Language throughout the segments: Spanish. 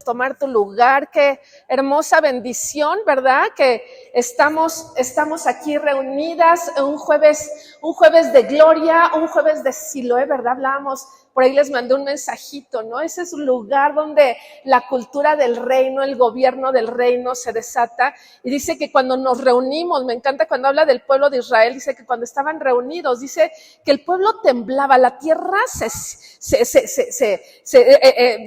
tomar tu lugar. Qué hermosa bendición, ¿verdad? Que estamos aquí reunidas un jueves de gloria, un jueves de Siloé, ¿verdad? Hablábamos, por ahí les mandé un mensajito, ¿no? Ese es un lugar donde la cultura del reino, el gobierno del reino se desata. Y dice que cuando nos reunimos, me encanta cuando habla del pueblo de Israel, dice que cuando estaban reunidos, dice que el pueblo temblaba, la tierra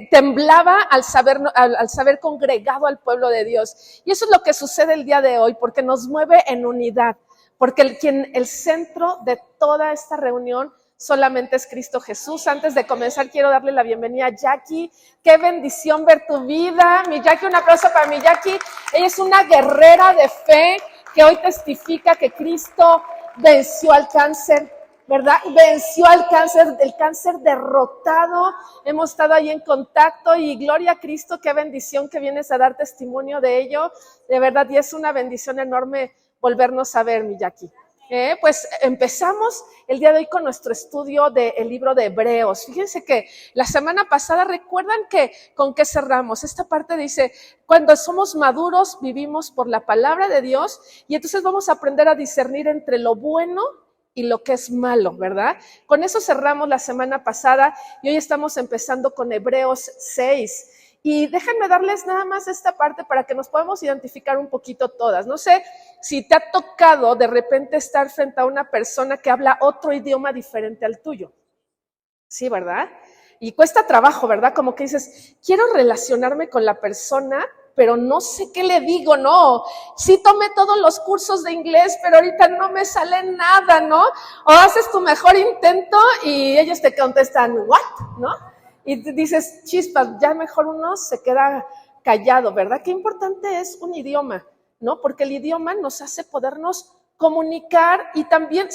temblaba al saber congregado al pueblo de Dios. Y eso es lo que sucede el día de hoy, porque nos mueve en unidad, porque el centro de toda esta reunión solamente es Cristo Jesús. Antes de comenzar, quiero darle la bienvenida a Jackie. Qué bendición ver tu vida. Mi Jackie, un aplauso para mi Jackie. Ella es una guerrera de fe que hoy testifica que Cristo venció al cáncer, ¿verdad? Venció al cáncer, el cáncer derrotado. Hemos estado ahí en contacto y gloria a Cristo, qué bendición que vienes a dar testimonio de ello. De verdad, y es una bendición enorme volvernos a ver, mi Jackie. Pues empezamos el día de hoy con nuestro estudio del libro de Hebreos. Fíjense que la semana pasada, ¿recuerdan con qué cerramos? Esta parte dice, cuando somos maduros vivimos por la palabra de Dios y entonces vamos a aprender a discernir entre lo bueno y lo que es malo, ¿verdad? Con eso cerramos la semana pasada y hoy estamos empezando con Hebreos 6. Y déjenme darles nada más esta parte para que nos podamos identificar un poquito todas. No sé si te ha tocado de repente estar frente a una persona que habla otro idioma diferente al tuyo. Sí, ¿verdad? Y cuesta trabajo, ¿verdad? Como que dices, quiero relacionarme con la persona, pero no sé qué le digo, ¿no? Sí tomé todos los cursos de inglés, pero ahorita no me sale nada, ¿no? O haces tu mejor intento y ellos te contestan, ¿what? ¿No? Y dices, chispas, ya mejor uno se queda callado, ¿verdad? Qué importante es un idioma, ¿no? Porque el idioma nos hace podernos comunicar y también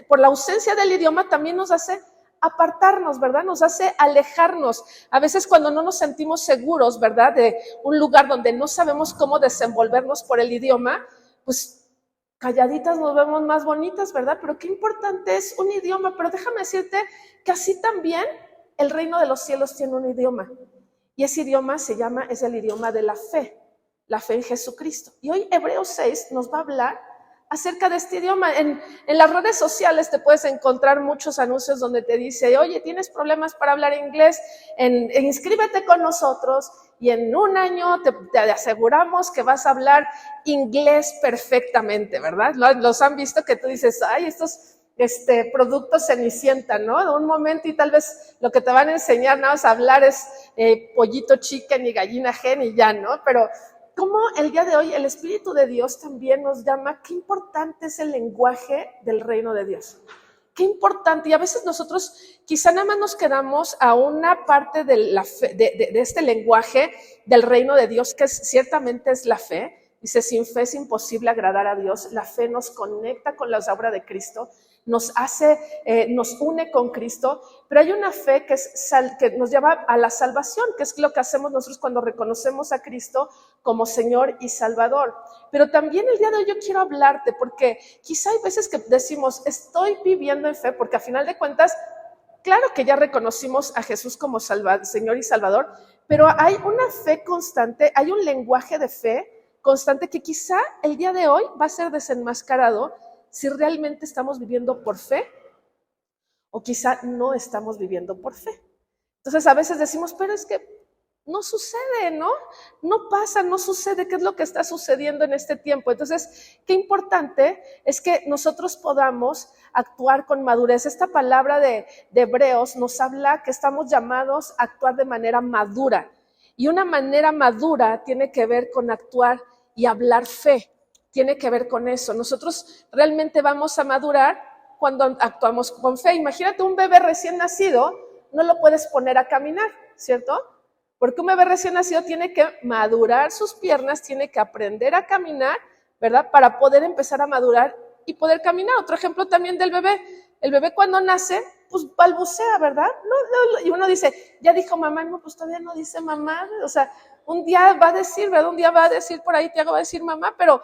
por la ausencia del idioma también nos hace apartarnos, ¿verdad? Nos hace alejarnos. A veces cuando no nos sentimos seguros, ¿verdad? De un lugar donde no sabemos cómo desenvolvernos por el idioma, pues calladitas nos vemos más bonitas, ¿verdad? Pero qué importante es un idioma. Pero déjame decirte que así también el reino de los cielos tiene un idioma y ese idioma es el idioma de la fe en Jesucristo. Y hoy Hebreos 6 nos va a hablar acerca de este idioma. En las redes sociales te puedes encontrar muchos anuncios donde te dice, oye, ¿tienes problemas para hablar inglés? Inscríbete con nosotros y en un año te aseguramos que vas a hablar inglés perfectamente, ¿verdad? Los han visto que tú dices, ay, estos productos Cenicienta, ¿no? De un momento y tal vez lo que te van a enseñar nada más a hablar es pollito chicken y gallina gen y ya, ¿no? Pero como el día de hoy el Espíritu de Dios también nos llama, qué importante es el lenguaje del reino de Dios. Qué importante, y a veces nosotros quizá nada más nos quedamos a una parte de la fe, de este lenguaje del reino de Dios, que ciertamente es la fe. Dice, sin fe es imposible agradar a Dios. La fe nos conecta con la obra de Cristo, nos une con Cristo, pero hay una fe que nos lleva a la salvación, que es lo que hacemos nosotros cuando reconocemos a Cristo como Señor y Salvador. Pero también el día de hoy yo quiero hablarte, porque quizá hay veces que decimos, estoy viviendo en fe, porque a final de cuentas, claro que ya reconocimos a Jesús como Señor y Salvador, pero hay una fe constante, hay un lenguaje de fe constante que quizá el día de hoy va a ser desenmascarado si realmente estamos viviendo por fe o quizá no estamos viviendo por fe. Entonces a veces decimos, pero es que no sucede, ¿no? No pasa, no sucede. ¿Qué es lo que está sucediendo en este tiempo? Entonces, qué importante es que nosotros podamos actuar con madurez. Esta palabra de Hebreos nos habla que estamos llamados a actuar de manera madura. Y una manera madura tiene que ver con actuar y hablar fe. Tiene que ver con eso. Nosotros realmente vamos a madurar cuando actuamos con fe. Imagínate un bebé recién nacido, no lo puedes poner a caminar, ¿cierto? Porque un bebé recién nacido tiene que madurar sus piernas, tiene que aprender a caminar, ¿verdad? Para poder empezar a madurar y poder caminar. Otro ejemplo también del bebé. El bebé cuando nace, pues balbucea, ¿verdad? Y uno dice, ya dijo mamá, no, pues todavía no dice mamá. O sea, un día va a decir, ¿verdad? Un día va a decir por ahí, Tiago va a decir mamá, pero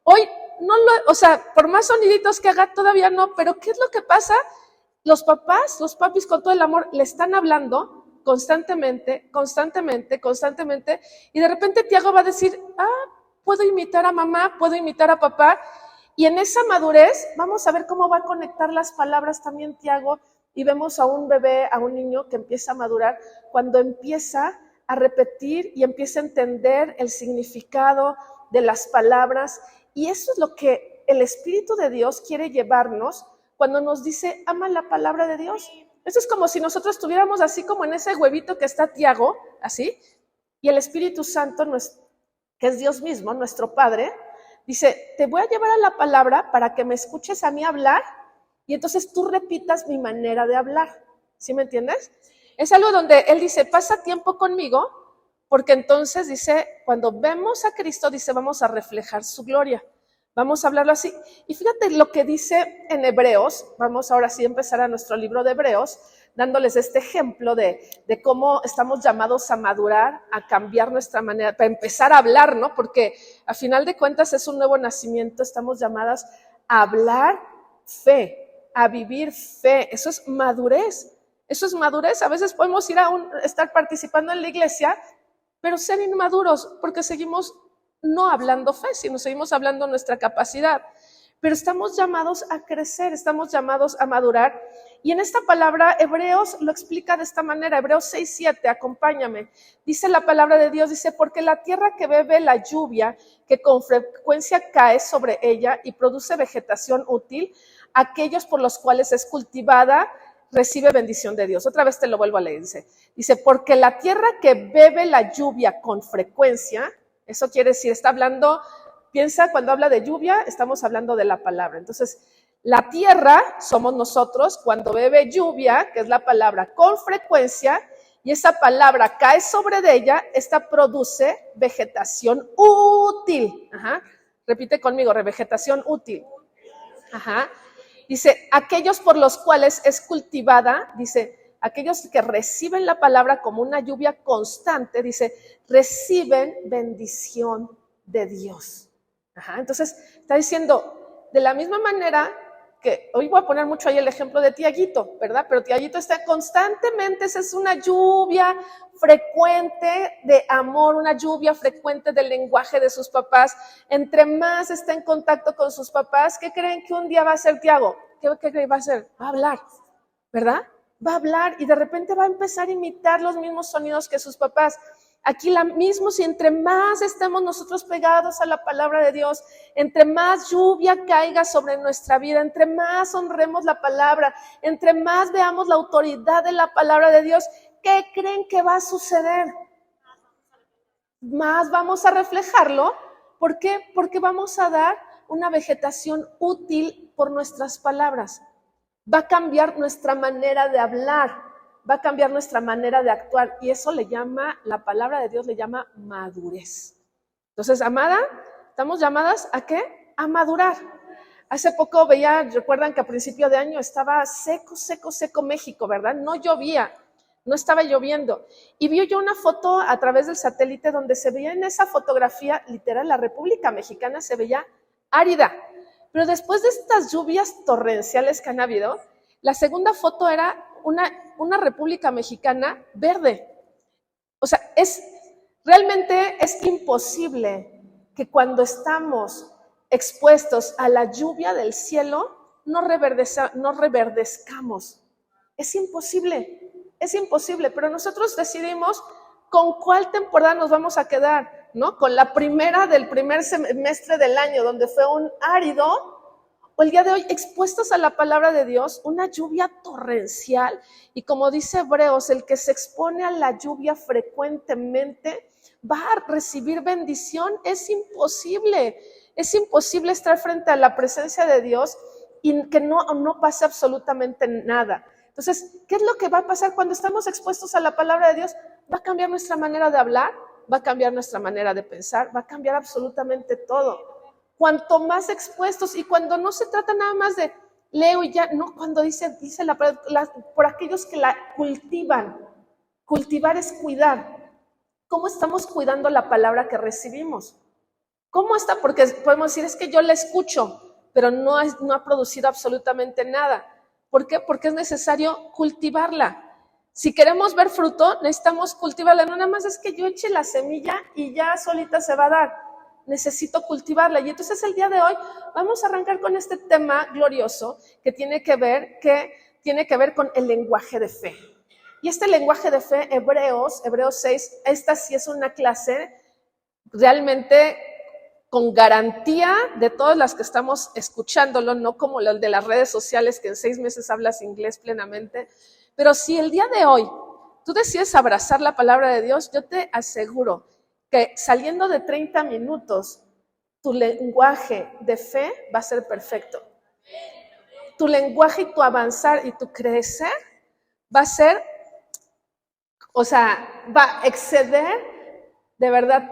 hoy no por más soniditos que haga, todavía no. Pero ¿qué es lo que pasa? Los papás, los papis con todo el amor le están hablando, constantemente, constantemente, constantemente, y de repente Tiago va a decir, puedo imitar a mamá, puedo imitar a papá, y en esa madurez vamos a ver cómo va a conectar las palabras también Tiago, y vemos a un bebé, a un niño que empieza a madurar cuando empieza a repetir y empieza a entender el significado de las palabras, y eso es lo que el Espíritu de Dios quiere llevarnos cuando nos dice, ama la palabra de Dios. Eso es como si nosotros estuviéramos así como en ese huevito que está Tiago, así, y el Espíritu Santo, que es Dios mismo, nuestro Padre, dice, te voy a llevar a la palabra para que me escuches a mí hablar y entonces tú repitas mi manera de hablar. ¿Sí me entiendes? Es algo donde Él dice, pasa tiempo conmigo, porque entonces dice, cuando vemos a Cristo, dice, vamos a reflejar su gloria. Vamos a hablarlo así. Y fíjate lo que dice en Hebreos, vamos ahora sí a empezar a nuestro libro de Hebreos, dándoles este ejemplo de cómo estamos llamados a madurar, a cambiar nuestra manera, para empezar a hablar, ¿no? Porque a final de cuentas es un nuevo nacimiento, estamos llamadas a hablar fe, a vivir fe. Eso es madurez. Eso es madurez. A veces podemos ir estar participando en la iglesia, pero ser inmaduros porque seguimos no hablando fe, sino seguimos hablando nuestra capacidad. Pero estamos llamados a crecer, estamos llamados a madurar. Y en esta palabra, Hebreos lo explica de esta manera, Hebreos 6:7, acompáñame. Dice la palabra de Dios, dice, porque la tierra que bebe la lluvia, que con frecuencia cae sobre ella y produce vegetación útil, aquellos por los cuales es cultivada, recibe bendición de Dios. Otra vez te lo vuelvo a leer, dice, porque la tierra que bebe la lluvia con frecuencia, eso quiere decir, está hablando, piensa, cuando habla de lluvia, estamos hablando de la palabra. Entonces, la tierra somos nosotros, cuando bebe lluvia, que es la palabra, con frecuencia, y esa palabra cae sobre de ella, esta produce vegetación útil. Ajá. Repite conmigo, vegetación útil. Ajá. Dice, aquellos por los cuales es cultivada, dice, aquellos que reciben la palabra como una lluvia constante, dice, reciben bendición de Dios. Ajá, entonces, está diciendo, de la misma manera que, hoy voy a poner mucho ahí el ejemplo de Tiaguito, ¿verdad? Pero Tiaguito está constantemente, esa es una lluvia frecuente de amor, una lluvia frecuente del lenguaje de sus papás. Entre más está en contacto con sus papás, ¿qué creen que un día va a hacer Tiago? ¿Qué creen que va a hacer? Va a hablar, ¿verdad? Va a hablar y de repente va a empezar a imitar los mismos sonidos que sus papás. Aquí la mismo, si entre más estemos nosotros pegados a la palabra de Dios, entre más lluvia caiga sobre nuestra vida, entre más honremos la palabra, entre más veamos la autoridad de la palabra de Dios, ¿qué creen que va a suceder? Más vamos a reflejarlo. ¿Por qué? Porque vamos a dar una vegetación útil por nuestras palabras. Va a cambiar nuestra manera de hablar, va a cambiar nuestra manera de actuar, y eso le llama, la palabra de Dios le llama madurez. Entonces, amada, estamos llamadas ¿a qué? A madurar. Hace poco recuerdan que a principio de año estaba seco México, ¿verdad? No llovía, no estaba lloviendo. Y vi yo una foto a través del satélite donde se veía en esa fotografía, literal, la República Mexicana se veía árida. Pero después de estas lluvias torrenciales que han habido, la segunda foto era una República Mexicana verde. O sea, realmente es imposible que cuando estamos expuestos a la lluvia del cielo, no reverdezcamos. Es imposible, pero nosotros decidimos con cuál temporada nos vamos a quedar, ¿no? Con la primera del primer semestre del año, donde fue un árido, o el día de hoy expuestos a la palabra de Dios, una lluvia torrencial, y como dice Hebreos, el que se expone a la lluvia frecuentemente va a recibir bendición. Es imposible estar frente a la presencia de Dios y que no pase absolutamente nada. Entonces, ¿qué es lo que va a pasar cuando estamos expuestos a la palabra de Dios? Va a cambiar nuestra manera de hablar, va a cambiar nuestra manera de pensar, va a cambiar absolutamente todo. Cuanto más expuestos, y cuando no se trata nada más de leo y ya, no, cuando dice la palabra, por aquellos que la cultivan. Cultivar es cuidar. ¿Cómo estamos cuidando la palabra que recibimos? ¿Cómo está? Porque podemos decir, es que yo la escucho, pero no ha producido absolutamente nada. ¿Por qué? Porque es necesario cultivarla. Si queremos ver fruto, necesitamos cultivarla. No nada más es que yo eche la semilla y ya solita se va a dar. Necesito cultivarla. Y entonces el día de hoy vamos a arrancar con este tema glorioso que tiene que ver con el lenguaje de fe. Y este lenguaje de fe, Hebreos 6, esta sí es una clase realmente con garantía de todas las que estamos escuchándolo, no como el de las redes sociales que en 6 meses hablas inglés plenamente. Pero si el día de hoy tú decides abrazar la palabra de Dios, yo te aseguro que saliendo de 30 minutos, tu lenguaje de fe va a ser perfecto. Tu lenguaje y tu avanzar y tu crecer va a ser, va a exceder de verdad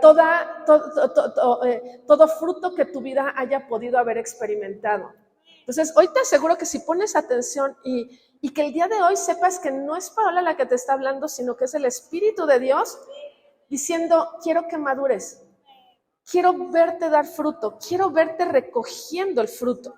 todo fruto que tu vida haya podido haber experimentado. Entonces, hoy te aseguro que si pones atención y que el día de hoy sepas que no es Paola la que te está hablando, sino que es el Espíritu de Dios diciendo, quiero que madures, quiero verte dar fruto, quiero verte recogiendo el fruto,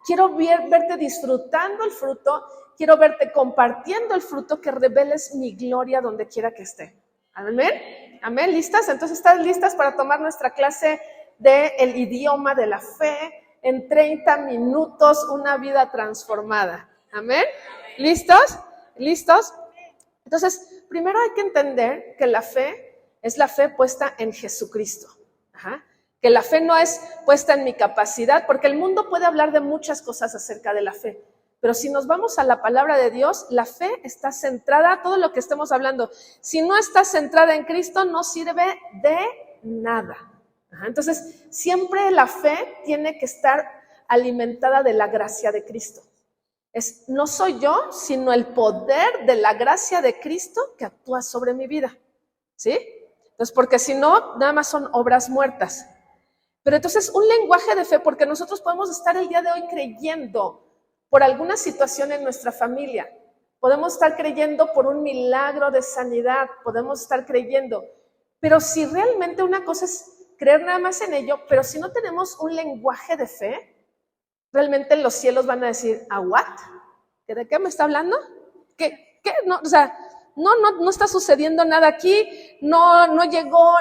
quiero verte disfrutando el fruto, quiero verte compartiendo el fruto, que reveles mi gloria donde quiera que esté. Amén. Amén. ¿Listas? Entonces, ¿están listas para tomar nuestra clase del idioma de la fe? En 30 minutos, una vida transformada. Amén. ¿Listos? ¿Listos? Entonces, primero hay que entender que la fe es la fe puesta en Jesucristo. Que la fe no es puesta en mi capacidad, porque el mundo puede hablar de muchas cosas acerca de la fe. Pero si nos vamos a la palabra de Dios, la fe está centrada, todo lo que estemos hablando, si no está centrada en Cristo, no sirve de nada. Entonces, siempre la fe tiene que estar alimentada de la gracia de Cristo. No soy yo, sino el poder de la gracia de Cristo que actúa sobre mi vida. ¿Sí? Entonces, porque si no, nada más son obras muertas. Pero entonces, un lenguaje de fe, porque nosotros podemos estar el día de hoy creyendo por alguna situación en nuestra familia. Podemos estar creyendo por un milagro de sanidad, podemos estar creyendo. Pero si realmente una cosa es creer nada más en ello, pero si no tenemos un lenguaje de fe, realmente los cielos van a decir, ¿a what? ¿De qué me está hablando? ¿Qué? No, o sea, no está sucediendo nada aquí, no llegó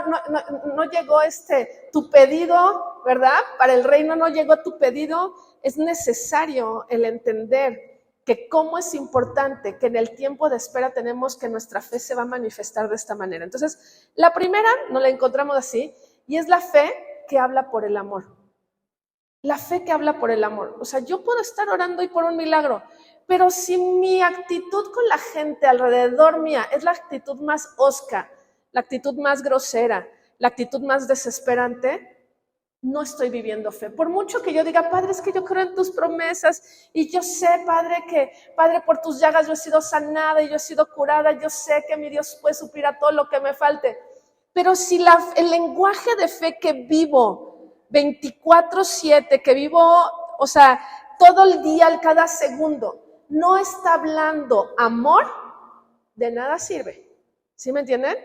tu pedido, ¿verdad? Para el reino no llegó tu pedido. Es necesario el entender que cómo es importante que en el tiempo de espera tenemos que nuestra fe se va a manifestar de esta manera. Entonces, la primera nos la encontramos así, y es la fe que habla por el amor. La fe que habla por el amor. O sea, yo puedo estar orando y por un milagro, pero si mi actitud con la gente alrededor mía es la actitud más hosca, la actitud más grosera, la actitud más desesperante, no estoy viviendo fe. Por mucho que yo diga, Padre, es que yo creo en tus promesas y yo sé, Padre, que, Padre, por tus llagas yo he sido sanada y yo he sido curada, yo sé que mi Dios puede suplir a todo lo que me falte. Pero si el lenguaje de fe que vivo 24/7, que vivo, o sea, todo el día, cada segundo, no está hablando amor, de nada sirve. ¿Sí me entienden?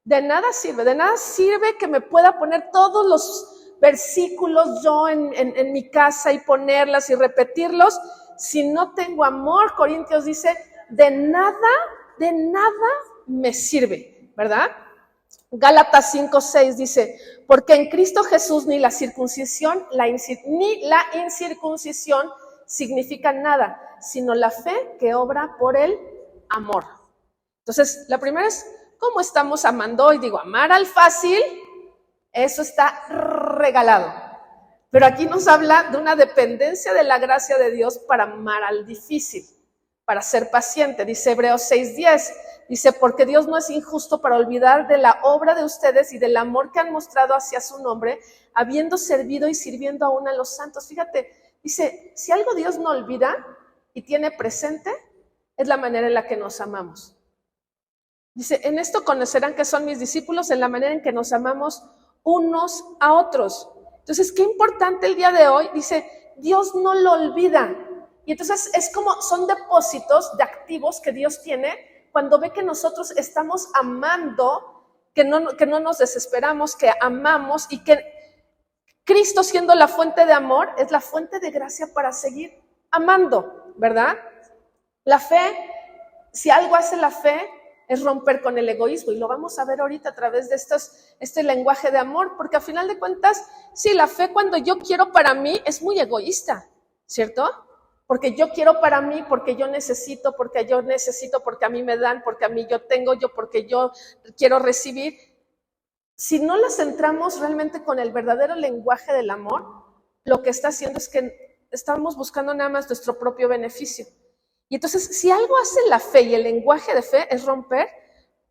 De nada sirve que me pueda poner todos los versículos yo en mi casa y ponerlas y repetirlos, si no tengo amor. Corintios dice, de nada me sirve, ¿verdad? Gálatas 5:6 dice, porque en Cristo Jesús ni la circuncisión ni la incircuncisión significan nada, sino la fe que obra por el amor. Entonces, la primera es, ¿cómo estamos amando hoy? Digo, amar al fácil, eso está regalado. Pero aquí nos habla de una dependencia de la gracia de Dios para amar al difícil, para ser paciente. Dice Hebreos 6:10, dice, porque Dios no es injusto para olvidar de la obra de ustedes y del amor que han mostrado hacia su nombre, habiendo servido y sirviendo aún a los santos. Fíjate, dice, si algo Dios no olvida y tiene presente, es la manera en la que nos amamos. Dice, en esto conocerán que son mis discípulos, en la manera en que nos amamos unos a otros. Entonces, qué importante el día de hoy, dice, Dios no lo olvida. Y entonces es como, son depósitos de activos que Dios tiene cuando ve que nosotros estamos amando, que no nos desesperamos, que amamos, y que Cristo, siendo la fuente de amor, es la fuente de gracia para seguir amando, ¿verdad? La fe si algo hace la fe, es romper con el egoísmo, y lo vamos a ver ahorita a través de este lenguaje de amor, porque a final de cuentas, sí, la fe cuando yo quiero para mí es muy egoísta, ¿cierto? Porque yo quiero para mí, porque yo necesito, porque a mí me dan, porque a mí yo tengo, porque yo quiero recibir. Si no la centramos realmente con el verdadero lenguaje del amor, lo que está haciendo es que estamos buscando nada más nuestro propio beneficio. Y entonces, si algo hace la fe y el lenguaje de fe es romper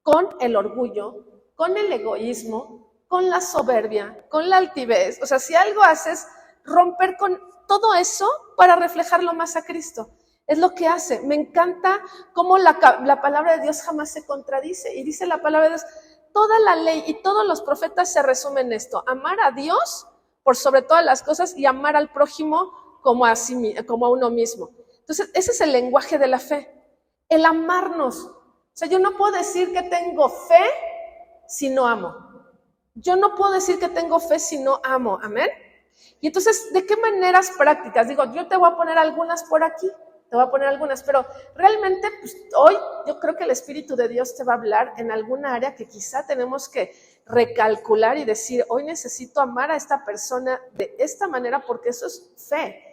con el orgullo, con el egoísmo, con la soberbia, con la altivez. O sea, si algo hace es romper con todo eso para reflejarlo más a Cristo. Es lo que hace. Me encanta cómo la palabra de Dios jamás se contradice. Y dice la palabra de Dios, toda la ley y todos los profetas se resumen en esto: amar a Dios por sobre todas las cosas y amar al prójimo como a uno mismo. Entonces, ese es el lenguaje de la fe, el amarnos. O sea, yo no puedo decir que tengo fe si no amo. Yo no puedo decir que tengo fe si no amo. Amén. Y entonces, ¿de qué maneras prácticas? Digo, yo te voy a poner algunas por aquí, pero realmente pues, hoy yo creo que el Espíritu de Dios te va a hablar en alguna área que quizá tenemos que recalcular y decir, hoy necesito amar a esta persona de esta manera, porque eso es fe.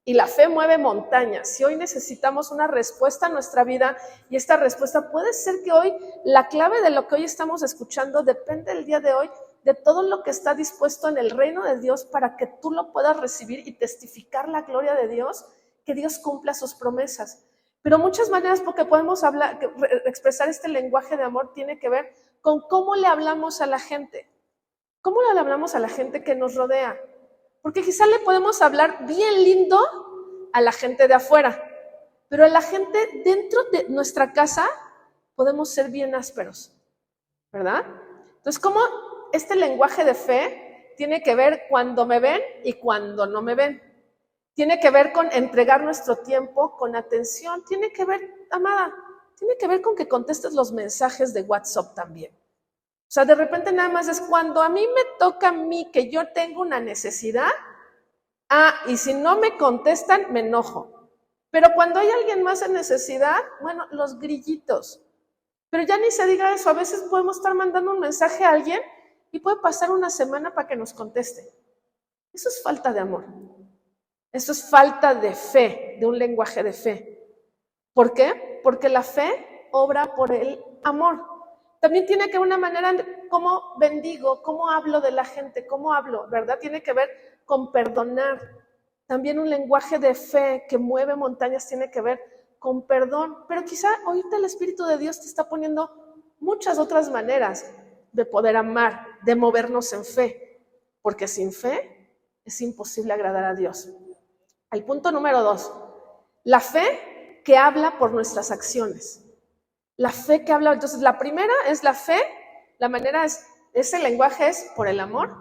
Y la fe mueve montañas. Si hoy necesitamos una respuesta a nuestra vida, y esta respuesta puede ser que hoy, la clave de lo que hoy estamos escuchando depende el día de hoy de todo lo que está dispuesto en el reino de Dios para que tú lo puedas recibir y testificar la gloria de Dios, que Dios cumpla sus promesas. Pero muchas maneras porque podemos expresar este lenguaje de amor tiene que ver con cómo le hablamos a la gente. ¿Cómo le hablamos a la gente que nos rodea? Porque quizá le podemos hablar bien lindo a la gente de afuera, pero a la gente dentro de nuestra casa podemos ser bien ásperos, ¿verdad? Entonces, ¿cómo este lenguaje de fe tiene que ver cuando me ven y cuando no me ven? Tiene que ver con entregar nuestro tiempo con atención. Tiene que ver, amada, tiene que ver con que contestes los mensajes de WhatsApp también. O sea, de repente nada más es cuando a mí me toca a mí que yo tengo una necesidad, y si no me contestan, me enojo. Pero cuando hay alguien más en necesidad, bueno, los grillitos. Pero ya ni se diga eso, a veces podemos estar mandando un mensaje a alguien y puede pasar una semana para que nos conteste. Eso es falta de amor. Eso es falta de fe, de un lenguaje de fe. ¿Por qué? Porque la fe obra por el amor. También tiene que ver una manera de cómo bendigo, cómo hablo de la gente, cómo hablo, ¿verdad? Tiene que ver con perdonar. También un lenguaje de fe que mueve montañas tiene que ver con perdón. Pero quizá ahorita el Espíritu de Dios te está poniendo muchas otras maneras de poder amar, de movernos en fe. Porque sin fe es imposible agradar a Dios. El punto número 2, la fe que habla por nuestras acciones. La fe que habla, entonces la primera es la fe, la manera es, ese lenguaje es por el amor.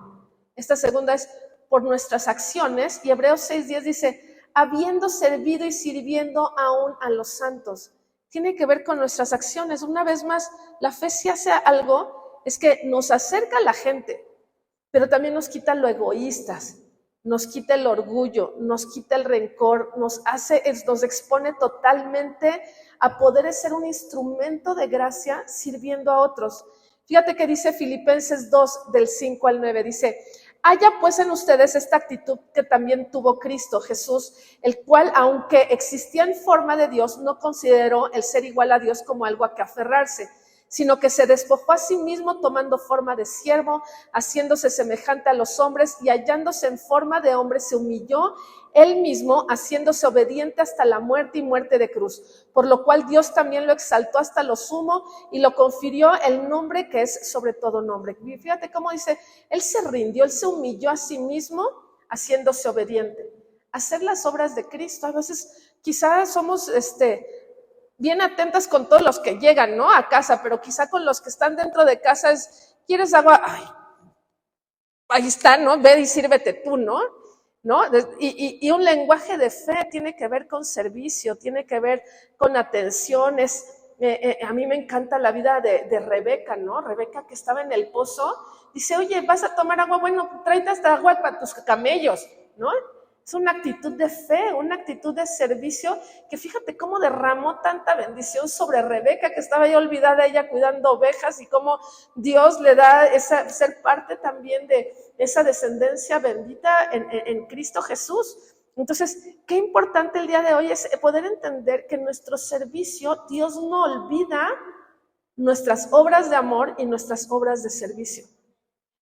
Esta segunda es por nuestras acciones, y Hebreos 6:10 dice, habiendo servido y sirviendo aún a los santos. Tiene que ver con nuestras acciones. Una vez más, la fe si hace algo, es que nos acerca a la gente, pero también nos quita lo egoístas, nos quita el orgullo, nos quita el rencor, nos expone totalmente a poder ser un instrumento de gracia sirviendo a otros. Fíjate que dice Filipenses 2, del 5 al 9, dice, haya pues en ustedes esta actitud que también tuvo Cristo Jesús, el cual, aunque existía en forma de Dios, no consideró el ser igual a Dios como algo a que aferrarse, sino que se despojó a sí mismo tomando forma de siervo, haciéndose semejante a los hombres, y hallándose en forma de hombre se humilló él mismo, haciéndose obediente hasta la muerte y muerte de cruz, por lo cual Dios también lo exaltó hasta lo sumo y lo confirió el nombre que es sobre todo nombre. Y fíjate cómo dice, él se rindió, él se humilló a sí mismo, haciéndose obediente. Hacer las obras de Cristo, a veces quizás somos bien atentas con todos los que llegan, ¿no?, a casa, pero quizá con los que están dentro de casa es, ¿quieres agua? Ay, ahí está, ¿no? Ve y sírvete tú, ¿no? Y un lenguaje de fe tiene que ver con servicio, tiene que ver con atenciones. A mí me encanta la vida de Rebeca, ¿no? Rebeca, que estaba en el pozo, dice, oye, ¿vas a tomar agua? Bueno, tráete hasta agua para tus camellos, ¿no? Es una actitud de fe, una actitud de servicio, que fíjate cómo derramó tanta bendición sobre Rebeca, que estaba ya olvidada ella cuidando ovejas, y cómo Dios le da ser parte también de esa descendencia bendita en Cristo Jesús. Entonces, qué importante el día de hoy es poder entender que en nuestro servicio Dios no olvida nuestras obras de amor y nuestras obras de servicio.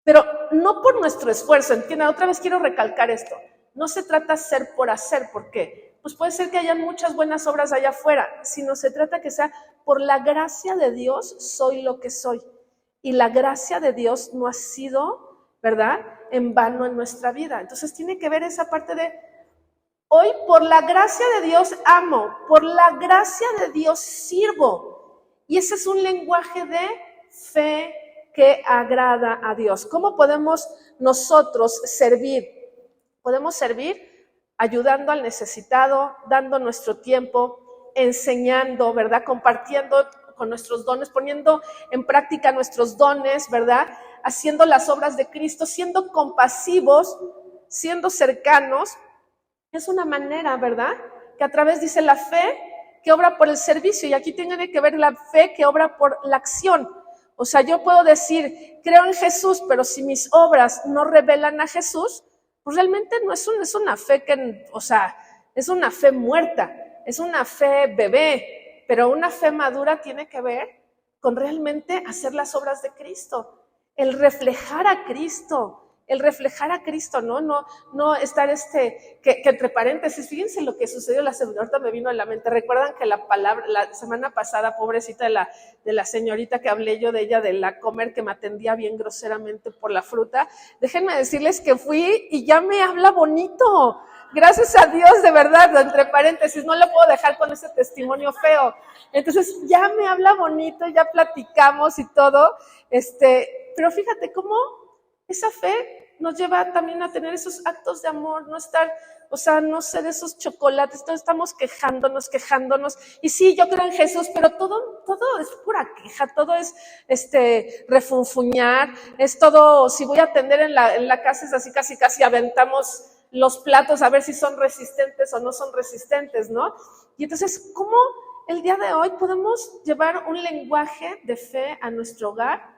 Pero no por nuestro esfuerzo, entiendan, otra vez quiero recalcar esto. No se trata de hacer por hacer, ¿por qué? Pues puede ser que hayan muchas buenas obras allá afuera, sino se trata que sea por la gracia de Dios soy lo que soy. Y la gracia de Dios no ha sido, ¿verdad?, en vano en nuestra vida. Entonces tiene que ver esa parte de, hoy por la gracia de Dios amo, por la gracia de Dios sirvo. Y ese es un lenguaje de fe que agrada a Dios. ¿Cómo podemos nosotros servir? Podemos servir ayudando al necesitado, dando nuestro tiempo, enseñando, ¿verdad?, compartiendo con nuestros dones, poniendo en práctica nuestros dones, ¿verdad?, haciendo las obras de Cristo, siendo compasivos, siendo cercanos. Es una manera, ¿verdad?, que a través, dice, la fe que obra por el servicio, y aquí tiene que ver la fe que obra por la acción. O sea, yo puedo decir, creo en Jesús, pero si mis obras no revelan a Jesús, pues realmente no es una fe que, o sea, es una fe muerta, es una fe bebé, pero una fe madura tiene que ver con realmente hacer las obras de Cristo, el reflejar a Cristo, no estar que entre paréntesis, fíjense lo que sucedió la semana, ahorita me vino a la mente, recuerdan que la semana pasada, pobrecita de la señorita que hablé yo de ella, de la comer, que me atendía bien groseramente por la fruta, déjenme decirles que fui y ya me habla bonito, gracias a Dios, de verdad, entre paréntesis, no le puedo dejar con ese testimonio feo, entonces ya me habla bonito, ya platicamos y todo, pero fíjate cómo esa fe nos lleva también a tener esos actos de amor, no estar, o sea, no ser esos chocolates, todos estamos quejándonos, y sí, yo creo en Jesús, pero todo es pura queja, todo es refunfuñar, es todo, si voy a atender en la casa es así, casi aventamos los platos a ver si son resistentes o no son resistentes, ¿no? Y entonces, ¿cómo el día de hoy podemos llevar un lenguaje de fe a nuestro hogar,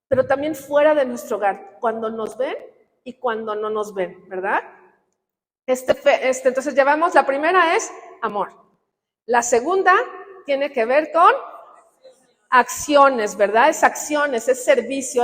pero también fuera de nuestro hogar, cuando nos ven y cuando no nos ven, ¿verdad? Entonces llevamos, la primera es amor. La segunda tiene que ver con acciones, ¿verdad? Es acciones, es servicio,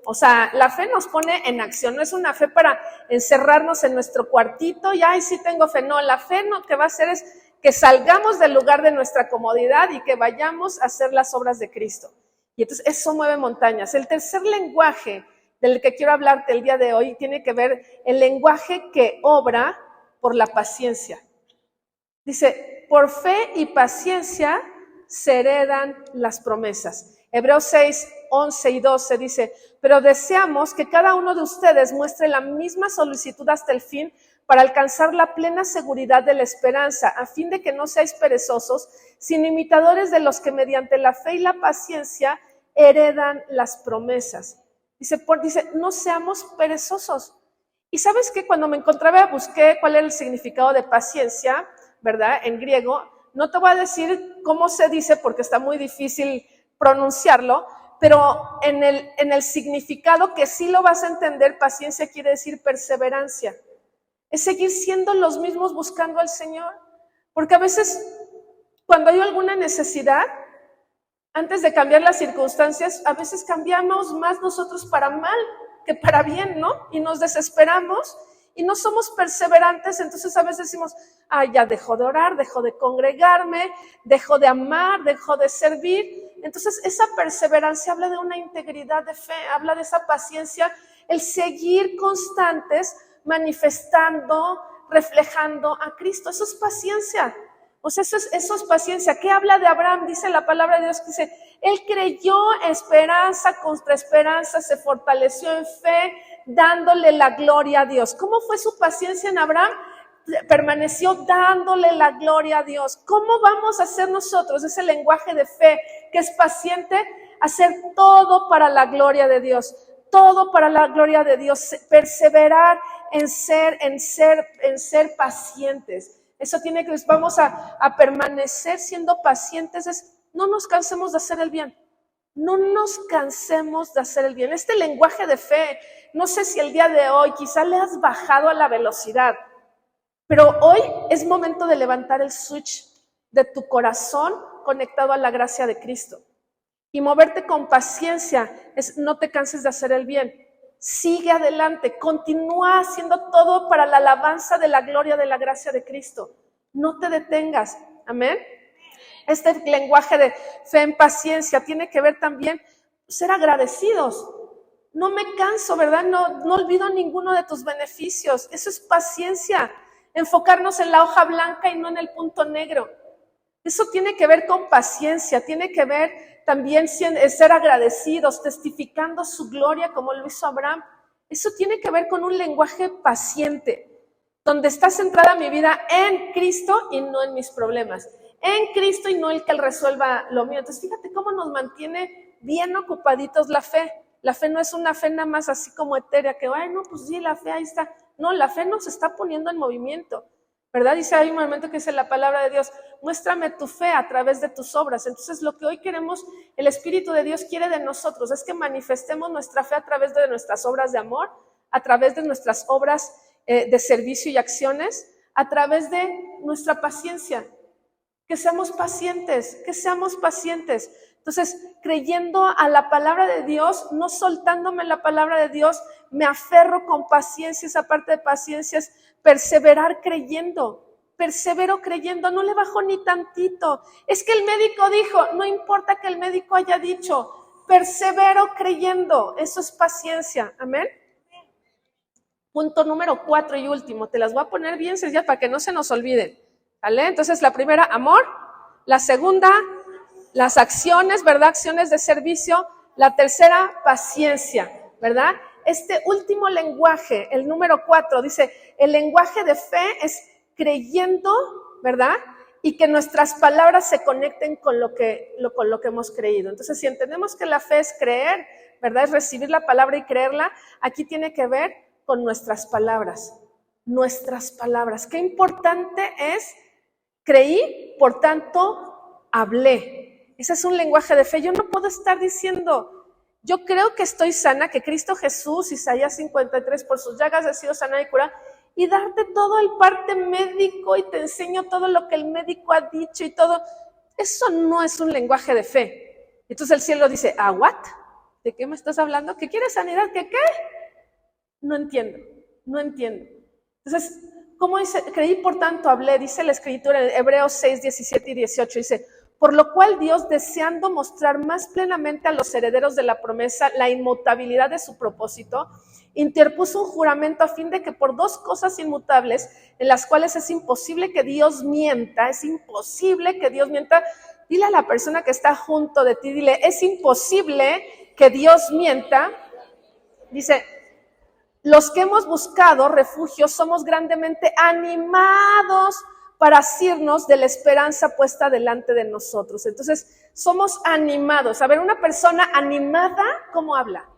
o sea, la fe nos pone en acción, no es una fe para encerrarnos en nuestro cuartito y, ay, sí tengo fe, no, la fe lo que va a hacer es que salgamos del lugar de nuestra comodidad y que vayamos a hacer las obras de Cristo. Y entonces eso mueve montañas. El tercer lenguaje del que quiero hablarte el día de hoy tiene que ver el lenguaje que obra por la paciencia. Dice, por fe y paciencia se heredan las promesas. Hebreos 6, 11 y 12 dice, pero deseamos que cada uno de ustedes muestre la misma solicitud hasta el fin para alcanzar la plena seguridad de la esperanza, a fin de que no seáis perezosos, sino imitadores de los que mediante la fe y la paciencia heredan las promesas. Dice, no seamos perezosos. Y sabes que cuando me encontraba, busqué cuál era el significado de paciencia, ¿verdad? En griego, no te voy a decir cómo se dice porque está muy difícil pronunciarlo, pero en el significado que sí lo vas a entender, paciencia quiere decir perseverancia. Es seguir siendo los mismos buscando al Señor. Porque a veces, cuando hay alguna necesidad, antes de cambiar las circunstancias, a veces cambiamos más nosotros para mal que para bien, ¿no? Y nos desesperamos y no somos perseverantes, entonces a veces decimos, ya dejo de orar, dejo de congregarme, dejo de amar, dejo de servir. Entonces esa perseverancia habla de una integridad de fe, habla de esa paciencia, el seguir constantes, manifestando, reflejando a Cristo. Eso es paciencia. O sea, eso es paciencia. ¿Qué habla de Abraham? Dice la palabra de Dios que dice, él creyó esperanza contra esperanza, se fortaleció en fe, dándole la gloria a Dios. ¿Cómo fue su paciencia en Abraham? Permaneció dándole la gloria a Dios. ¿Cómo vamos a hacer nosotros ese lenguaje de fe que es paciente? Hacer todo para la gloria de Dios. Todo para la gloria de Dios, perseverar en ser pacientes. Eso tiene que, vamos a permanecer siendo pacientes, no nos cansemos de hacer el bien. No nos cansemos de hacer el bien. Este lenguaje de fe, no sé si el día de hoy quizá le has bajado a la velocidad, pero hoy es momento de levantar el switch de tu corazón conectado a la gracia de Cristo. Y moverte con paciencia, no te canses de hacer el bien. Sigue adelante, continúa haciendo todo para la alabanza de la gloria de la gracia de Cristo. No te detengas, amén. Este lenguaje de fe en paciencia tiene que ver también ser agradecidos. No me canso, ¿verdad? No olvido ninguno de tus beneficios. Eso es paciencia. Enfocarnos en la hoja blanca y no en el punto negro. Eso tiene que ver con paciencia, tiene que ver también ser agradecidos, testificando su gloria como lo hizo Abraham. Eso tiene que ver con un lenguaje paciente, donde está centrada mi vida en Cristo y no en mis problemas. En Cristo y no el que Él resuelva lo mío. Entonces fíjate cómo nos mantiene bien ocupaditos la fe. La fe no es una fe nada más así como etérea, que, ay, no, pues sí, la fe ahí está. No, la fe nos está poniendo en movimiento, ¿verdad? Dice, hay un momento que dice la palabra de Dios, muéstrame tu fe a través de tus obras. Entonces lo que hoy queremos, el Espíritu de Dios quiere de nosotros, es que manifestemos nuestra fe a través de nuestras obras de amor, a través de nuestras obras de servicio y acciones, a través de nuestra paciencia. Que seamos pacientes, que seamos pacientes. Entonces, creyendo a la palabra de Dios, no soltándome la palabra de Dios, me aferro con paciencia. Esa parte de paciencia es perseverar creyendo. Persevero creyendo, no le bajo ni tantito. Es que el médico dijo, no importa que el médico haya dicho, persevero creyendo. Eso es paciencia, amén. Punto número 4 y último, te las voy a poner bien sencillas para que no se nos olviden. ¿Vale? Entonces la primera, amor. La segunda, las acciones, ¿verdad? Acciones de servicio. La tercera, paciencia, ¿verdad? Este último lenguaje, el número 4, dice, el lenguaje de fe es creyendo, ¿verdad? Y que nuestras palabras se conecten con lo que hemos creído. Entonces, si entendemos que la fe es creer, ¿verdad? Es recibir la palabra y creerla, aquí tiene que ver con nuestras palabras. Nuestras palabras. Qué importante es. Creí, por tanto, hablé. Ese es un lenguaje de fe. Yo no puedo estar diciendo, yo creo que estoy sana, que Cristo Jesús, Isaías 53, por sus llagas he sido sana y curada, y darte todo el parte médico y te enseño todo lo que el médico ha dicho y todo. Eso no es un lenguaje de fe. Entonces el cielo dice, ¿what? ¿De qué me estás hablando? ¿Que quieres sanidad? ¿Qué? No entiendo. Entonces, ¿cómo dice? Creí, por tanto, hablé, dice la Escritura en Hebreos 6, 17 y 18, dice, por lo cual Dios, deseando mostrar más plenamente a los herederos de la promesa la inmutabilidad de su propósito, interpuso un juramento a fin de que por dos cosas inmutables, en las cuales es imposible que Dios mienta, dile a la persona que está junto de ti, dile, es imposible que Dios mienta, dice, los que hemos buscado refugio somos grandemente animados para asirnos de la esperanza puesta delante de nosotros. Entonces, somos animados. A ver, una persona animada, ¿cómo habla?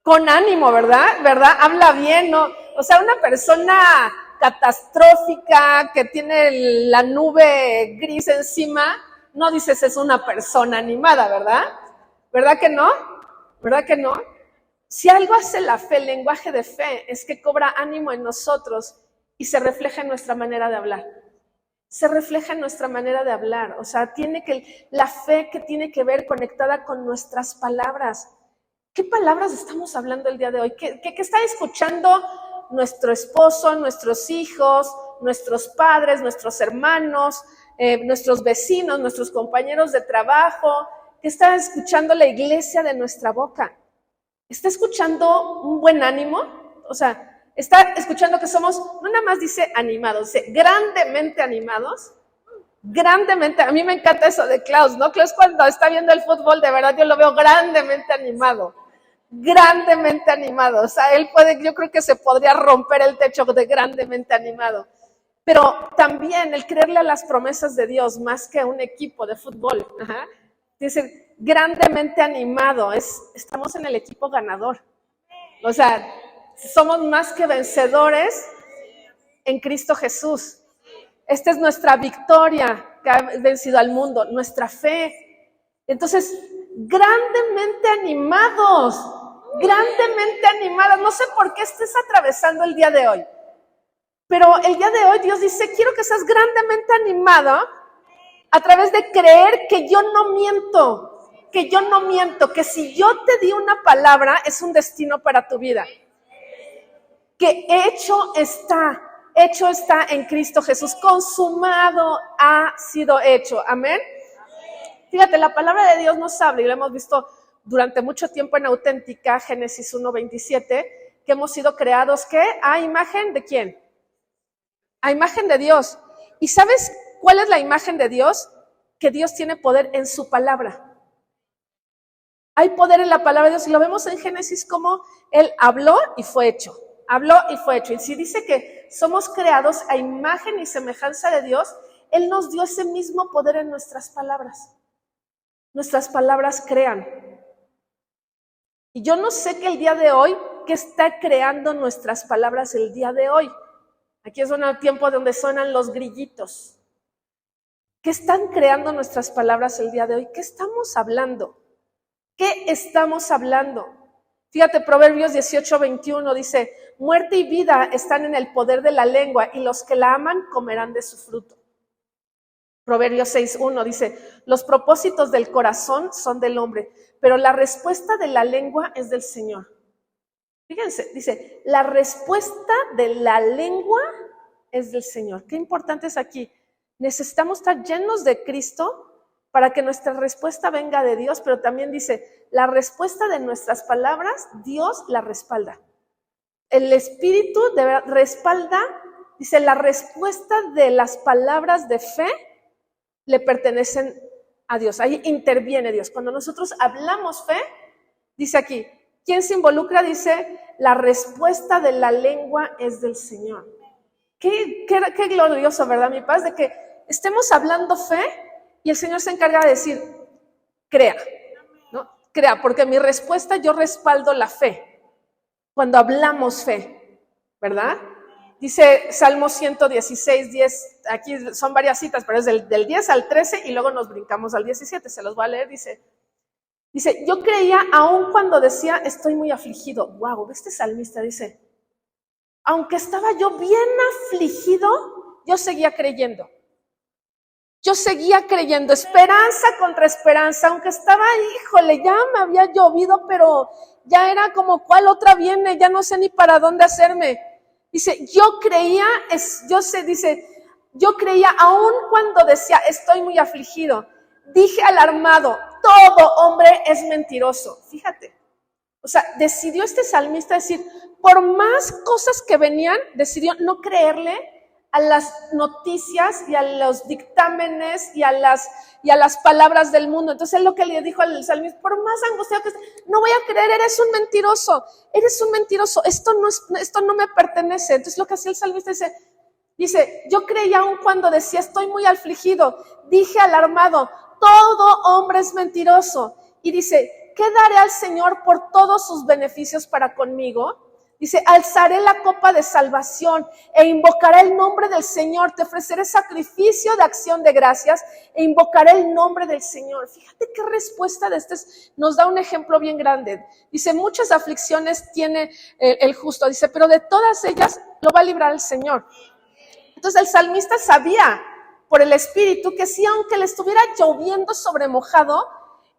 Con ánimo, ¿verdad? Habla bien, ¿no? O sea, una persona catastrófica que tiene la nube gris encima, no dices es una persona animada, ¿verdad? ¿Verdad que no? Si algo hace la fe, el lenguaje de fe, es que cobra ánimo en nosotros y se refleja en nuestra manera de hablar. O sea, la fe que tiene que ver conectada con nuestras palabras. ¿Qué palabras estamos hablando el día de hoy? ¿Qué está escuchando nuestro esposo, nuestros hijos, nuestros padres, nuestros hermanos, nuestros vecinos, nuestros compañeros de trabajo? ¿Qué está escuchando la iglesia de nuestra boca? ¿Está escuchando un buen ánimo? O sea, está escuchando que somos, no nada más dice animados, dice grandemente animados. Grandemente, a mí me encanta eso de Klaus, ¿no? Klaus cuando está viendo el fútbol, de verdad yo lo veo grandemente animado. O sea, yo creo que se podría romper el techo de grandemente animado. Pero también el creerle a las promesas de Dios más que a un equipo de fútbol. Ajá. Dice, grandemente animado, estamos en el equipo ganador. O sea, somos más que vencedores en Cristo Jesús. Esta es nuestra victoria que ha vencido al mundo, nuestra fe. Entonces, grandemente animados. No sé por qué estés atravesando el día de hoy, pero el día de hoy Dios dice, quiero que seas grandemente animado a través de creer que yo no miento, que si yo te di una palabra es un destino para tu vida, que hecho está en Cristo Jesús, consumado ha sido hecho, amén. Fíjate, la palabra de Dios nos habla y lo hemos visto durante mucho tiempo en Auténtica, Génesis 1:27, que hemos sido creados, ¿qué? ¿A imagen de quién? A imagen de Dios. ¿Y sabes cuál es la imagen de Dios? Que Dios tiene poder en su palabra. Hay poder en la palabra de Dios y lo vemos en Génesis como Él habló y fue hecho. Habló y fue hecho. Y si dice que somos creados a imagen y semejanza de Dios, Él nos dio ese mismo poder en nuestras palabras. Nuestras palabras crean. Y yo no sé que el día de hoy, ¿qué está creando nuestras palabras el día de hoy? Aquí es un tiempo donde suenan los grillitos. ¿Qué están creando nuestras palabras el día de hoy? ¿Qué estamos hablando? ¿Qué estamos hablando? Fíjate, Proverbios 18:21 dice, muerte y vida están en el poder de la lengua y los que la aman comerán de su fruto. Proverbios 6:1 dice, los propósitos del corazón son del hombre, pero la respuesta de la lengua es del Señor. Fíjense, dice, la respuesta de la lengua es del Señor. Qué importante es aquí. Necesitamos estar llenos de Cristo para que nuestra respuesta venga de Dios, pero también dice, la respuesta de nuestras palabras, Dios la respalda. El Espíritu respalda, dice, la respuesta de las palabras de fe le pertenecen a Dios. Ahí interviene Dios. Cuando nosotros hablamos fe, dice aquí, ¿quién se involucra? Dice, la respuesta de la lengua es del Señor. Qué glorioso, ¿verdad, mi paz? De que estemos hablando fe y el Señor se encarga de decir, crea, ¿no? Crea, porque mi respuesta, yo respaldo la fe. Cuando hablamos fe, ¿verdad? Dice Salmo 116:10, aquí son varias citas, pero es del 10 al 13 y luego nos brincamos al 17, se los voy a leer, dice, yo creía aún cuando decía, estoy muy afligido. Wow, este salmista dice, aunque estaba yo bien afligido, yo seguía creyendo. Yo seguía creyendo, esperanza contra esperanza, aunque estaba, híjole, ya me había llovido, pero ya era como, ¿cuál otra viene? Ya no sé ni para dónde hacerme. Dice, yo creía aún cuando decía, estoy muy afligido. Dije alarmado, todo hombre es mentiroso. Fíjate, o sea, decidió este salmista decir, por más cosas que venían, decidió no creerle a las noticias y a los dictámenes y a las palabras del mundo. Entonces él lo que le dijo al salmista, por más angustiado que estés, no voy a creer, eres un mentiroso, esto no me pertenece. Entonces lo que hacía el salmista dice, yo creía aún cuando decía, estoy muy afligido, dije alarmado, todo hombre es mentiroso. Y dice, ¿qué daré al Señor por todos sus beneficios para conmigo? Dice, alzaré la copa de salvación e invocaré el nombre del Señor. Te ofreceré sacrificio de acción de gracias e invocaré el nombre del Señor. Fíjate qué respuesta de nos da un ejemplo bien grande. Dice, muchas aflicciones tiene el justo. Dice, pero de todas ellas lo va a librar el Señor. Entonces el salmista sabía por el Espíritu que si aunque le estuviera lloviendo sobre mojado,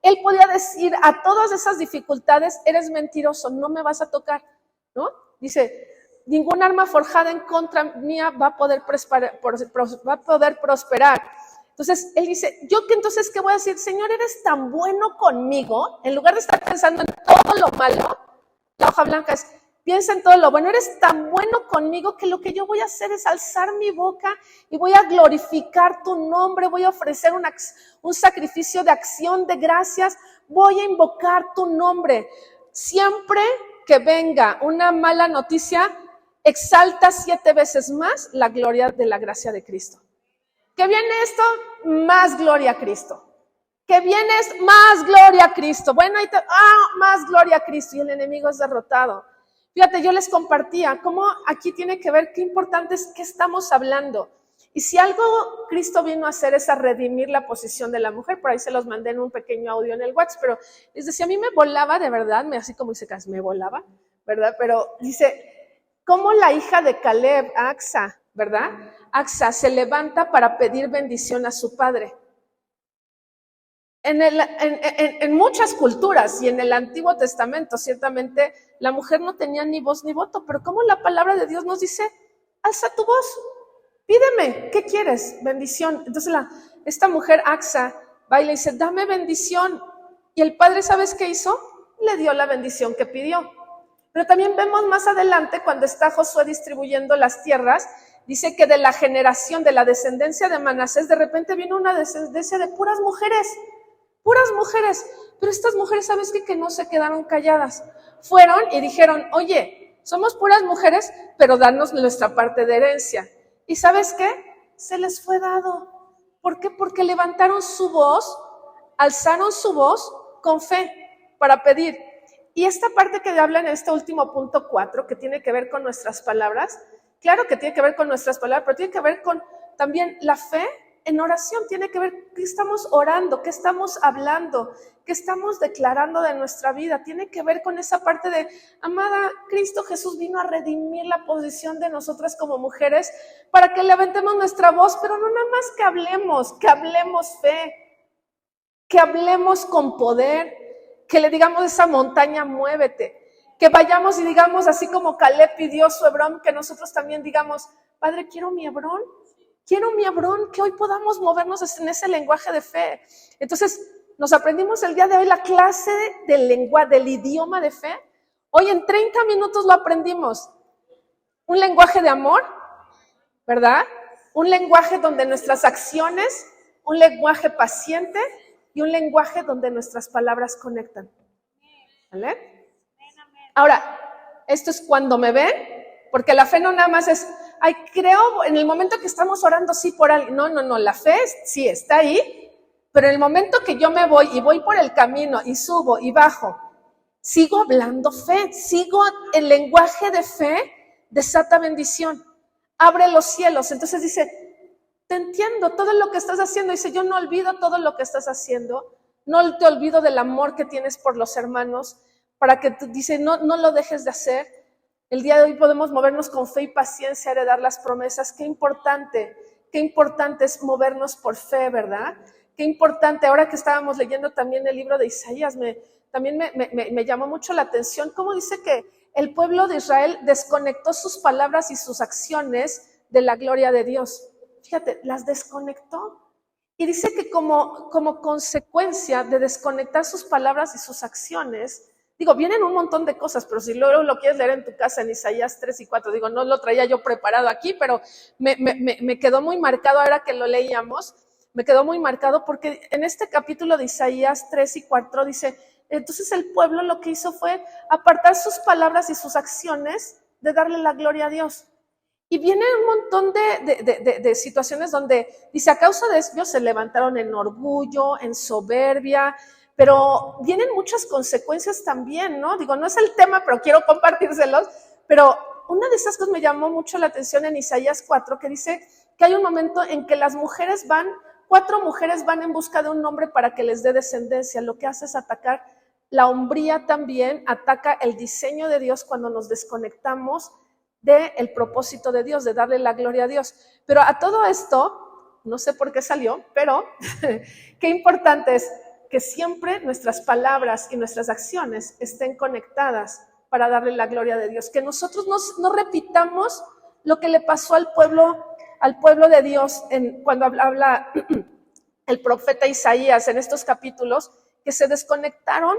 él podía decir a todas esas dificultades, eres mentiroso, no me vas a tocar. ¿No? Dice, ningún arma forjada en contra mía va a poder prosperar. Entonces, él dice, entonces, ¿qué voy a decir? Señor, eres tan bueno conmigo, en lugar de estar pensando en todo lo malo, la hoja blanca es, piensa en todo lo bueno, eres tan bueno conmigo que lo que yo voy a hacer es alzar mi boca y voy a glorificar tu nombre, voy a ofrecer un sacrificio de acción de gracias, voy a invocar tu nombre. Siempre que venga una mala noticia, exalta 7 veces más la gloria de la gracia de Cristo. ¿Qué viene esto? Más gloria a Cristo. ¿Qué viene esto? Más gloria a Cristo. Bueno, más gloria a Cristo y el enemigo es derrotado. Fíjate, yo les compartía cómo aquí tiene que ver qué importante es qué estamos hablando. Y si algo Cristo vino a hacer es a redimir la posición de la mujer, por ahí se los mandé en un pequeño audio en el WhatsApp, pero les decía, a mí me volaba de verdad, así como dice Cas, me volaba, ¿verdad? Pero dice, cómo la hija de Caleb, Axa, ¿verdad? Axa se levanta para pedir bendición a su padre. En muchas culturas y en el Antiguo Testamento, ciertamente, la mujer no tenía ni voz ni voto, pero como la palabra de Dios nos dice, alza tu voz, pídeme, ¿qué quieres? Bendición. Entonces esta mujer, Axa, va y le dice, dame bendición. Y el padre, ¿sabes qué hizo? Le dio la bendición que pidió. Pero también vemos más adelante, cuando está Josué distribuyendo las tierras, dice que de la generación, de la descendencia de Manasés, de repente vino una descendencia de puras mujeres, pero estas mujeres, ¿sabes qué? Que no se quedaron calladas. Fueron y dijeron, oye, somos puras mujeres, pero danos nuestra parte de herencia. ¿Y sabes qué? Se les fue dado. ¿Por qué? Porque levantaron su voz, alzaron su voz con fe para pedir. Y esta parte que habla en este último punto 4, que tiene que ver con nuestras palabras, claro que tiene que ver con nuestras palabras, pero tiene que ver con también la fe en oración, tiene que ver qué estamos orando, qué estamos hablando, qué estamos declarando de nuestra vida, tiene que ver con esa parte de, amada, Cristo Jesús vino a redimir la posición de nosotras como mujeres para que levantemos nuestra voz, pero no nada más que hablemos fe, que hablemos con poder, que le digamos a esa montaña, muévete, que vayamos y digamos así como Caleb pidió su Hebrón, que nosotros también digamos, Padre, quiero mi Hebrón, que hoy podamos movernos en ese lenguaje de fe. Entonces, nos aprendimos el día de hoy la clase del idioma de fe. Hoy en 30 minutos lo aprendimos. Un lenguaje de amor, ¿verdad? Un lenguaje donde nuestras acciones, un lenguaje paciente y un lenguaje donde nuestras palabras conectan. ¿Vale? Ahora, esto es cuando me ven, porque la fe no nada más es, ay, creo en el momento que estamos orando sí por alguien. No, la fe sí está ahí, pero en el momento que yo me voy y voy por el camino y subo y bajo, sigo hablando fe, sigo el lenguaje de fe, desata bendición, abre los cielos. Entonces dice, te entiendo todo lo que estás haciendo. Dice, yo no olvido todo lo que estás haciendo, no te olvido del amor que tienes por los hermanos, para que, dice, no lo dejes de hacer. El día de hoy podemos movernos con fe y paciencia, heredar las promesas. Qué importante es movernos por fe, ¿verdad? Qué importante, ahora que estábamos leyendo también el libro de Isaías, también me llamó mucho la atención cómo dice que el pueblo de Israel desconectó sus palabras y sus acciones de la gloria de Dios. Fíjate, las desconectó. Y dice que como consecuencia de desconectar sus palabras y sus acciones, digo, vienen un montón de cosas, pero si luego lo quieres leer en tu casa en Isaías 3 y 4, digo, no lo traía yo preparado aquí, pero me quedó muy marcado ahora que lo leíamos, me quedó muy marcado porque en este capítulo de Isaías 3 y 4 dice, entonces el pueblo lo que hizo fue apartar sus palabras y sus acciones de darle la gloria a Dios. Y viene un montón de situaciones donde dice, a causa de ellos se levantaron en orgullo, en soberbia, pero vienen muchas consecuencias también, ¿no? Digo, no es el tema, pero quiero compartírselos, pero una de esas cosas me llamó mucho la atención en Isaías 4, que dice que hay un momento en que las mujeres 4 mujeres van en busca de un hombre para que les dé descendencia. Lo que hace es atacar la hombría también, ataca el diseño de Dios cuando nos desconectamos del propósito de Dios, de darle la gloria a Dios. Pero a todo esto, no sé por qué salió, pero qué importante es que siempre nuestras palabras y nuestras acciones estén conectadas para darle la gloria de Dios. Que nosotros no repitamos lo que le pasó al pueblo de Dios cuando habla el profeta Isaías en estos capítulos, que se desconectaron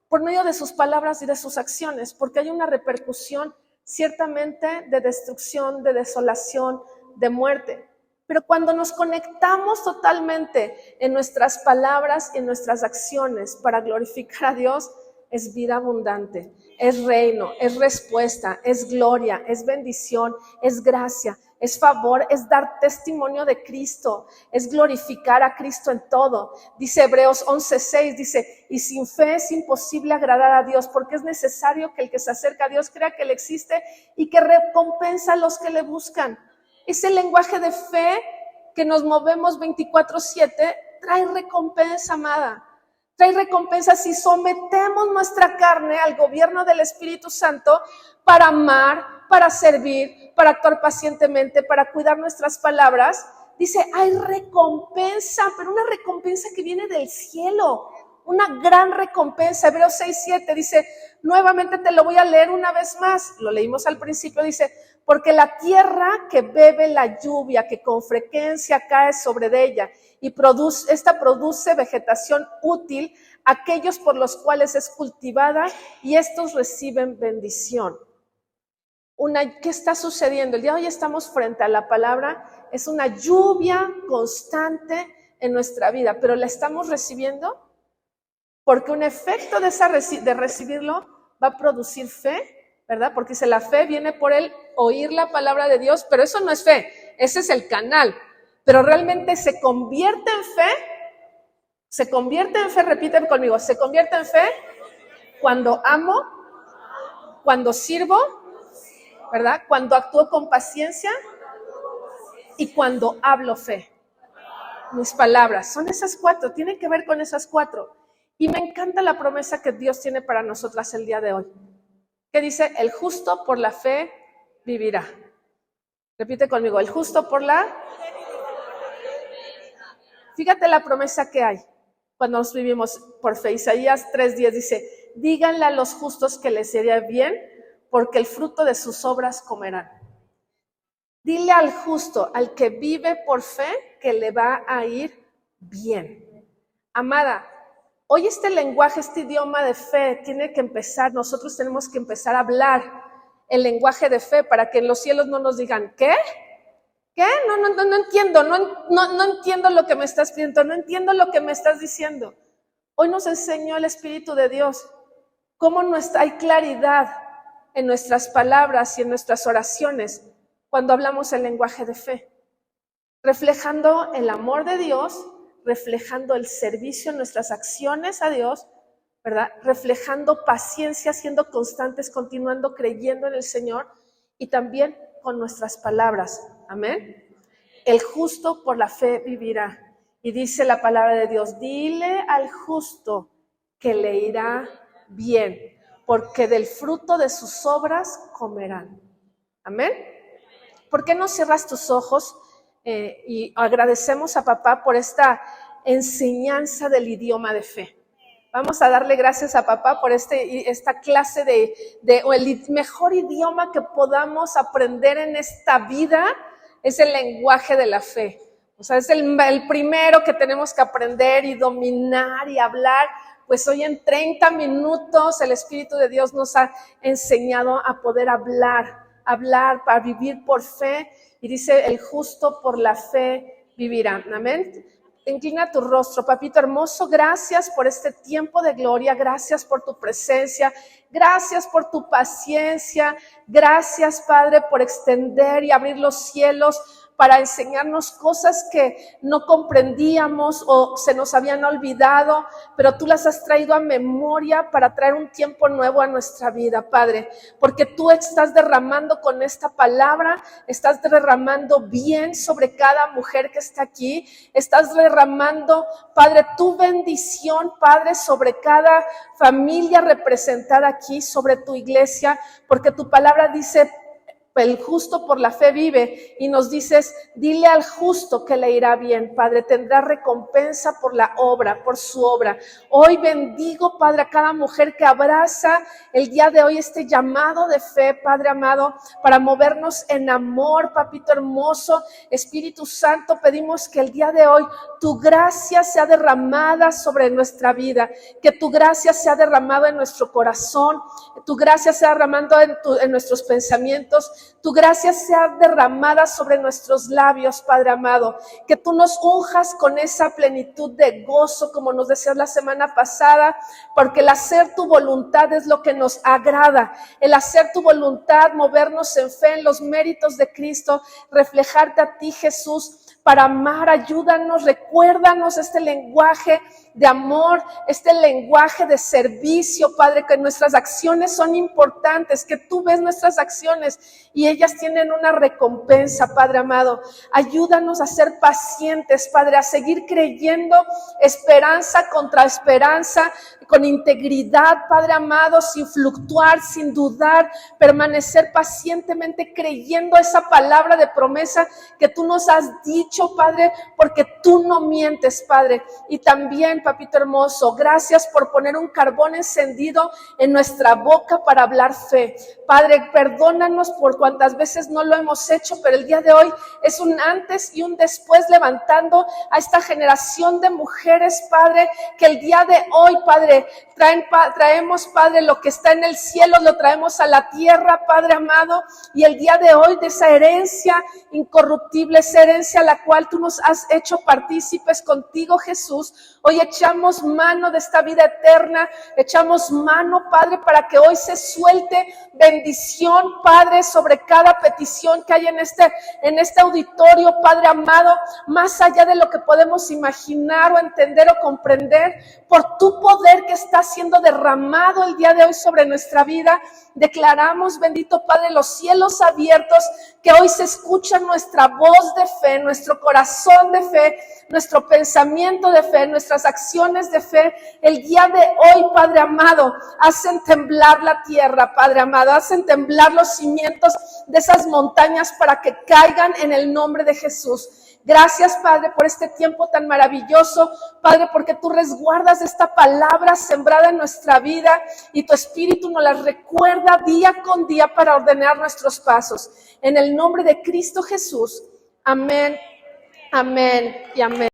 por medio de sus palabras y de sus acciones, porque hay una repercusión ciertamente de destrucción, de desolación, de muerte. Pero cuando nos conectamos totalmente en nuestras palabras y en nuestras acciones para glorificar a Dios, es vida abundante, es reino, es respuesta, es gloria, es bendición, es gracia, es favor, es dar testimonio de Cristo, es glorificar a Cristo en todo. Dice Hebreos 11:6, dice, y sin fe es imposible agradar a Dios, porque es necesario que el que se acerca a Dios crea que Él existe y que recompensa a los que le buscan. Ese lenguaje de fe que nos movemos 24/7 trae recompensa, amada. Trae recompensa si sometemos nuestra carne al gobierno del Espíritu Santo para amar, para servir, para actuar pacientemente, para cuidar nuestras palabras. Dice, hay recompensa, pero una recompensa que viene del cielo, una gran recompensa. Hebreos 6:7 dice, nuevamente te lo voy a leer una vez más, lo leímos al principio, dice, porque la tierra que bebe la lluvia que con frecuencia cae sobre ella y esta produce vegetación útil a aquellos por los cuales es cultivada y estos reciben bendición. ¿Qué está sucediendo? El día de hoy estamos frente a la palabra, es una lluvia constante en nuestra vida, pero ¿la estamos recibiendo? Porque un efecto de recibirlo va a producir fe, ¿verdad? Porque dice, la fe viene por el oír la palabra de Dios, pero eso no es fe, ese es el canal. Pero realmente se convierte en fe, repite conmigo, se convierte en fe cuando amo, cuando sirvo, ¿verdad? Cuando actúo con paciencia y cuando hablo fe. Mis palabras, son esas 4, tienen que ver con esas 4. Y me encanta la promesa que Dios tiene para nosotras el día de hoy. Que dice, el justo por la fe vivirá. Repite conmigo, el justo por la... Fíjate la promesa que hay cuando nos vivimos por fe. Isaías 3:10 dice, díganle a los justos que les irá bien, porque el fruto de sus obras comerán. Dile al justo, al que vive por fe, que le va a ir bien. Amada, hoy este lenguaje, este idioma de fe tiene que empezar, nosotros tenemos que empezar a hablar el lenguaje de fe para que en los cielos no nos digan, ¿qué? ¿Qué? No entiendo, no entiendo lo que me estás pidiendo, no entiendo lo que me estás diciendo. Hoy nos enseñó el Espíritu de Dios cómo hay claridad en nuestras palabras y en nuestras oraciones cuando hablamos el lenguaje de fe, reflejando el amor de Dios, reflejando el servicio en nuestras acciones a Dios, ¿verdad? Reflejando paciencia, siendo constantes, continuando creyendo en el Señor y también con nuestras palabras. Amén. El justo por la fe vivirá. Y dice la palabra de Dios, dile al justo que le irá bien, porque del fruto de sus obras comerán. Amén. ¿Por qué no cierras tus ojos y agradecemos a papá por esta enseñanza del idioma de fe? Vamos a darle gracias a papá por esta clase o el mejor idioma que podamos aprender en esta vida es el lenguaje de la fe. O sea, es el primero que tenemos que aprender y dominar y hablar. Pues hoy en 30 minutos el Espíritu de Dios nos ha enseñado a poder hablar para vivir por fe. Y dice, el justo por la fe vivirá. Amén. Inclina tu rostro, papito hermoso, gracias por este tiempo de gloria, gracias por tu presencia, gracias por tu paciencia, gracias, Padre, por extender y abrir los cielos para enseñarnos cosas que no comprendíamos o se nos habían olvidado, pero tú las has traído a memoria para traer un tiempo nuevo a nuestra vida, Padre, porque tú estás derramando con esta palabra, estás derramando bien sobre cada mujer que está aquí, estás derramando, Padre, tu bendición, Padre, sobre cada familia representada aquí, sobre tu iglesia, porque tu palabra dice, el justo por la fe vive, y nos dices, dile al justo que le irá bien, Padre, tendrá recompensa por la obra, por su obra. Hoy bendigo, Padre, a cada mujer que abraza el día de hoy este llamado de fe, Padre amado, para movernos en amor, papito hermoso, Espíritu Santo, pedimos que el día de hoy tu gracia sea derramada sobre nuestra vida, que tu gracia sea derramada en nuestro corazón, tu gracia sea derramada en nuestros pensamientos, Tu gracia sea derramada sobre nuestros labios, Padre amado. Que tú nos unjas con esa plenitud de gozo, como nos decías la semana pasada, porque el hacer tu voluntad es lo que nos agrada. El hacer tu voluntad, movernos en fe en los méritos de Cristo, reflejarte a ti, Jesús, para amar. Ayúdanos, recuérdanos este lenguaje de amor, este lenguaje de servicio, Padre, que nuestras acciones son importantes, que tú ves nuestras acciones y ellas tienen una recompensa, Padre amado. Ayúdanos a ser pacientes, Padre, a seguir creyendo esperanza contra esperanza, con integridad, Padre amado, sin fluctuar, sin dudar, permanecer pacientemente creyendo esa palabra de promesa que tú nos has dicho, Padre, porque tú no mientes, Padre. Y también, papito hermoso, gracias por poner un carbón encendido en nuestra boca para hablar fe. Padre, perdónanos por cuantas veces no lo hemos hecho, pero el día de hoy es un antes y un después, levantando a esta generación de mujeres, Padre, que el día de hoy, Padre, traemos, Padre, lo que está en el cielo, lo traemos a la tierra, Padre amado, y el día de hoy de esa herencia incorruptible, esa herencia a la cual tú nos has hecho partícipes contigo, Jesús. Hoy echamos mano de esta vida eterna, echamos mano, Padre, para que hoy se suelte bendición, Padre, sobre cada petición que hay en este auditorio, Padre amado, más allá de lo que podemos imaginar o entender o comprender, por tu poder que está siendo derramado el día de hoy sobre nuestra vida. Declaramos, bendito Padre, los cielos abiertos, que hoy se escucha nuestra voz de fe, nuestro corazón de fe, nuestro pensamiento de fe, nuestras acciones de fe. El día de hoy, Padre amado, hacen temblar la tierra, Padre amado, hacen temblar los cimientos de esas montañas para que caigan en el nombre de Jesús. Gracias, Padre, por este tiempo tan maravilloso, Padre, porque tú resguardas esta palabra sembrada en nuestra vida y tu Espíritu nos la recuerda día con día para ordenar nuestros pasos. En el nombre de Cristo Jesús. Amén, amén y amén.